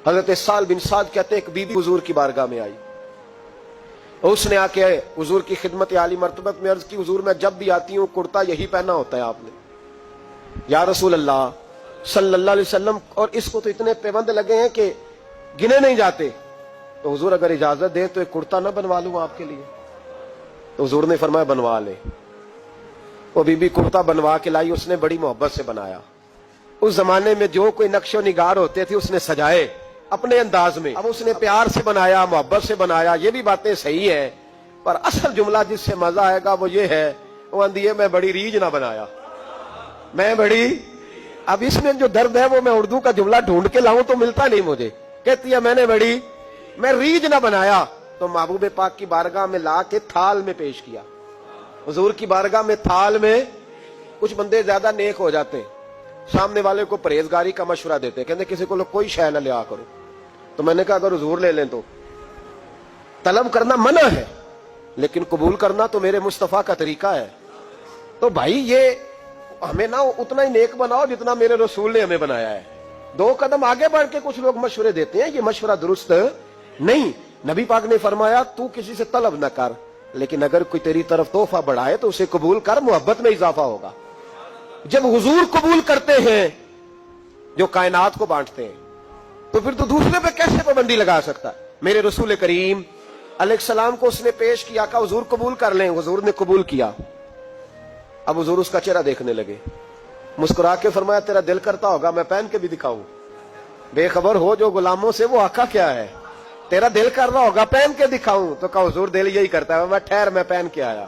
حضرت سال بن سعد کہتے ہیں ایک بیوی حضور کی بارگاہ میں آئی اور اس نے آ کے حضور کی خدمت عالی مرتبت میں عرض کی، حضور میں جب بھی آتی ہوں کرتا یہی پہنا ہوتا ہے آپ نے، یا رسول اللہ صلی اللہ علیہ وسلم، اور اس کو تو اتنے پیبند لگے ہیں کہ گنے نہیں جاتے، تو حضور اگر اجازت دے تو ایک کرتا نہ بنوا لوں آپ کے لیے؟ تو حضور نے فرمایا بنوا لے۔ وہ بی بی کرتا بنوا کے لائی، اس نے بڑی محبت سے بنایا۔ اس زمانے میں جو کوئی نقش و نگار ہوتے تھے اس نے سجائے اپنے انداز میں، اب اس نے پیار سے بنایا، محبت سے بنایا، یہ بھی باتیں صحیح ہیں، پر اصل جملہ جس سے مزہ آئے گا وہ یہ ہے، وہ اندھی ہے میں بڑی ریج نہ بنایا، میں بڑی، اب اس میں جو درد ہے وہ میں اردو کا جملہ ڈھونڈ کے لاؤں تو ملتا نہیں مجھے، کہتی ہے میں ریج نہ بنایا، تو محبوب پاک کی بارگاہ میں لا کے تھال میں پیش کیا۔ حضور کی بارگاہ میں تھال میں، کچھ بندے زیادہ نیک ہو جاتے ہیں، سامنے والے کو پرہیزگاری کا مشورہ دیتے ہیں، کہتے کسی کو کوئی شے نہ لیا کرو، تو میں نے کہا اگر حضور لے لیں تو طلب کرنا منع ہے، لیکن قبول کرنا تو میرے مصطفیٰ کا طریقہ ہے، تو بھائی یہ ہمیں نہ اتنا ہی نیک بناؤ جتنا میرے رسول نے ہمیں بنایا ہے۔ دو قدم آگے بڑھ کے کچھ لوگ مشورے دیتے ہیں، یہ مشورہ درست نہیں۔ نبی پاک نے فرمایا تو کسی سے طلب نہ کر، لیکن اگر کوئی تیری طرف تحفہ بڑھائے تو اسے قبول کر، محبت میں اضافہ ہوگا۔ جب حضور قبول کرتے ہیں جو کائنات کو بانٹتے ہیں، تو پھر تو دوسرے پہ کیسے پابندی لگا سکتا ہے؟ میرے رسول کریم علیہ السلام کو اس نے پیش کیا، کہ حضور قبول کر لیں، حضور نے قبول کیا۔ اب حضور اس کا چہرہ دیکھنے لگے، مسکرا کے فرمایا تیرا دل کرتا ہوگا میں پہن کے بھی دکھاؤں، بے خبر ہو جو غلاموں سے وہ آقا کیا ہے، تیرا دل کر رہا ہوگا پہن کے دکھاؤں؟ تو کہا حضور دل یہی کرتا ہے، میں ٹھہر میں پہن کے آیا،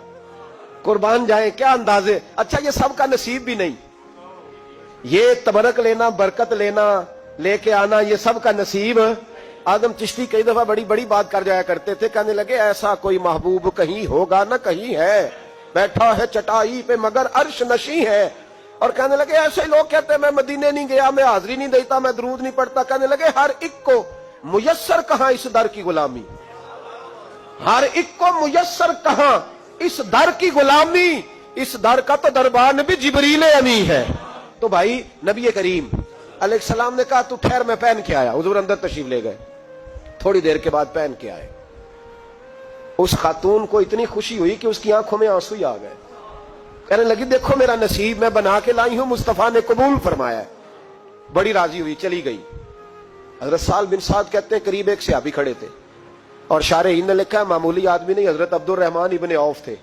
قربان جائیں کیا اندازے۔ اچھا یہ سب کا نصیب بھی نہیں، یہ تبرک لینا، برکت لینا، لے کے آنا، یہ سب کا نصیب۔ آدم چشتی کئی دفعہ بڑی بڑی بات کر جایا کرتے تھے، کہنے لگے ایسا کوئی محبوب کہیں ہوگا نہ کہیں ہے، بیٹھا ہے چٹائی پہ مگر عرش نشیں ہے، اور کہنے لگے ایسے لوگ کہتے ہیں میں مدینے نہیں گیا، میں حاضری نہیں دیتا، میں درود نہیں پڑھتا، کہنے لگے ہر ایک کو میسر کہاں اس در کی غلامی، ہر ایک کو میسر کہاں اس در کی غلامی، اس در کا تو دربان بھی جبریل امی ہے۔ تو بھائی نبی کریم علیہ السلام نے کہا تو ٹھہر میں پہن کے آیا، حضور اندر تشریف لے گئے، تھوڑی دیر کے بعد پہن کے آئے۔ اس خاتون کو اتنی خوشی ہوئی کہ اس کی آنکھوں میں آنسو ہی آ گئے، کہنے لگی دیکھو میرا نصیب میں بنا کے لائی ہوں، مصطفیٰ نے قبول فرمایا ہے، بڑی راضی ہوئی، چلی گئی۔ حضرت سال بن سعد کہتے ہیں قریب ایک صحابی کھڑے تھے، اور شارحین نے لکھا ہے معمولی آدمی نہیں، حضرت عبد الرحمن ابن عوف تھے،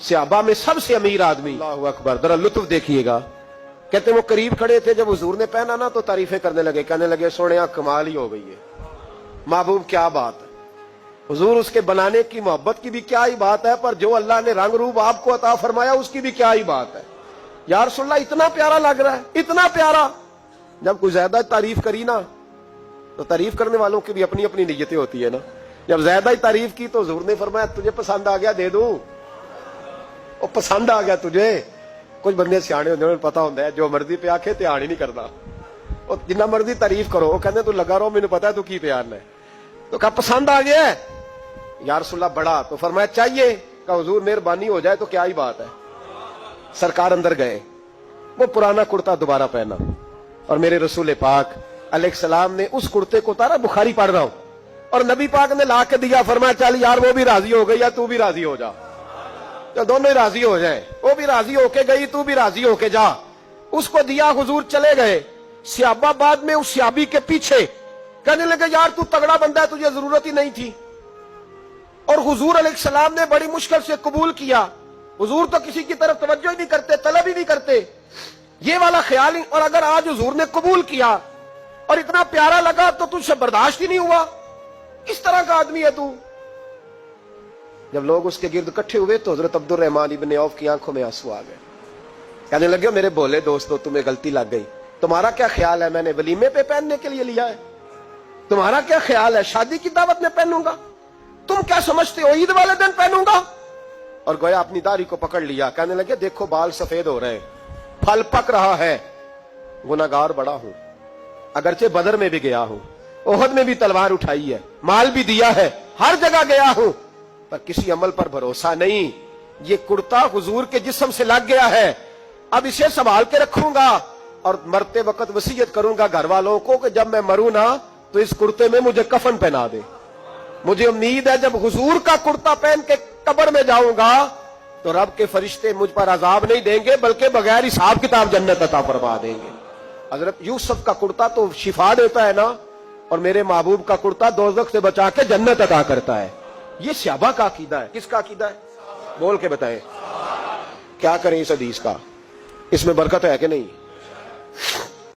صحابہ میں سب سے امیر آدمی۔ اللہ اکبر، ذرا لطف دیکھیے گا۔ کہتے ہیں وہ قریب کھڑے تھے، جب حضور نے پہنا نا تو تعریفیں کرنے لگے، کہنے لگے سونیا کمال ہی ہو گئی ہے، محبوب کیا بات ہے، حضور اس کے بنانے کی محبت کی بھی کیا ہی بات ہے، پر جو اللہ نے رنگ روپ آپ کو عطا فرمایا اس کی بھی کیا ہی بات ہے، یا رسول اللہ اتنا پیارا لگ رہا ہے، اتنا پیارا۔ جب کوئی زیادہ تعریف کری نا تو تعریف کرنے والوں کی بھی اپنی اپنی نیتیں ہوتی ہے نا، جب زیادہ ہی تعریف کی تو حضور نے فرمایا تجھے پسند آ گیا دے دوں، وہ پسند آ گیا تجھے۔ کچھ بندے سیانے ہوتے ہیں، پتا ہوتا ہے جو مرضی پہ آکھے دھیان ہی نہیں کرتا، اور جنہ مرضی تعریف کرو وہ کہتے تو لگا رہو مجھے پتا ہے تو کی پیار ہے، تو کہا پسند آ گیا ہے یا رسول اللہ بڑا، تو فرمایا چاہیے، کہا حضور مہربانی ہو جائے تو کیا ہی بات ہے۔ سرکار اندر گئے، وہ پرانا کرتا دوبارہ پہنا، اور میرے رسول پاک علیہ السلام نے اس کرتے کو اتارا، بخاری پڑھ رہا ہوں، اور نبی پاک نے لا کے دیا، فرمایا چل یار وہ بھی راضی ہو گئی یا تو بھی راضی ہو جا، تو دونوں ہی راضی ہو جائیں، وہ بھی راضی ہو کے گئی تو بھی راضی ہو کے جا۔ اس کو دیا، حضور چلے گئے، صحابہ بعد میں اس صحابی کے پیچھے کہنے لگے یار تو تگڑا بندہ ہے، تجھے ضرورت ہی نہیں تھی، اور حضور علیہ السلام نے بڑی مشکل سے قبول کیا۔ حضور تو کسی کی طرف توجہ ہی نہیں کرتے، طلب ہی نہیں کرتے، یہ والا خیال ہی، اور اگر آج حضور نے قبول کیا اور اتنا پیارا لگا تو تجھ سے برداشت ہی نہیں ہوا، اس طرح کا آدمی ہے تو۔ جب لوگ اس کے گرد اکٹھے ہوئے تو حضرت عبد الرحمن ابن عوف کی آنکھوں میں آنسو آ گئے، کہنے لگے میرے بولے دوستو تمہیں غلطی لگ گئی، تمہارا کیا خیال ہے میں نے ولیمے پہ پہننے کے لیے لیا ہے؟ تمہارا کیا خیال ہے شادی کی دعوت میں پہنوں گا؟ تم کیا سمجھتے ہو عید والے دن پہنوں گا؟ اور گویا اپنی داڑھی کو پکڑ لیا، کہنے لگے دیکھو بال سفید ہو رہے ہیں، پھل پک رہا ہے، گناہگار بڑا ہوں، اگرچہ بدر میں بھی گیا ہوں، احد میں بھی تلوار اٹھائی ہے، مال بھی دیا ہے، ہر جگہ گیا ہوں، پر کسی عمل پر بھروسہ نہیں۔ یہ کرتا حضور کے جسم سے لگ گیا ہے، اب اسے سنبھال کے رکھوں گا، اور مرتے وقت وصیت کروں گا گھر والوں کو کہ جب میں مروں نا تو اس کرتے میں مجھے کفن پہنا دے. مجھے امید ہے جب حضور کا کرتا پہن کے قبر میں جاؤں گا تو رب کے فرشتے مجھ پر عذاب نہیں دیں گے بلکہ بغیر حساب کتاب جنت عطا فرما دیں گے. حضرت یوسف کا کرتا تو شفا دیتا ہے نا، اور میرے محبوب کا کرتا دوزخ سے بچا کے جنت عطا کرتا ہے. یہ صحابہ کا عقیدہ ہے. کس کا عقیدہ ہے؟ بول کے بتائیں. کیا کریں اس حدیث کا؟ اس میں برکت ہے کہ نہیں؟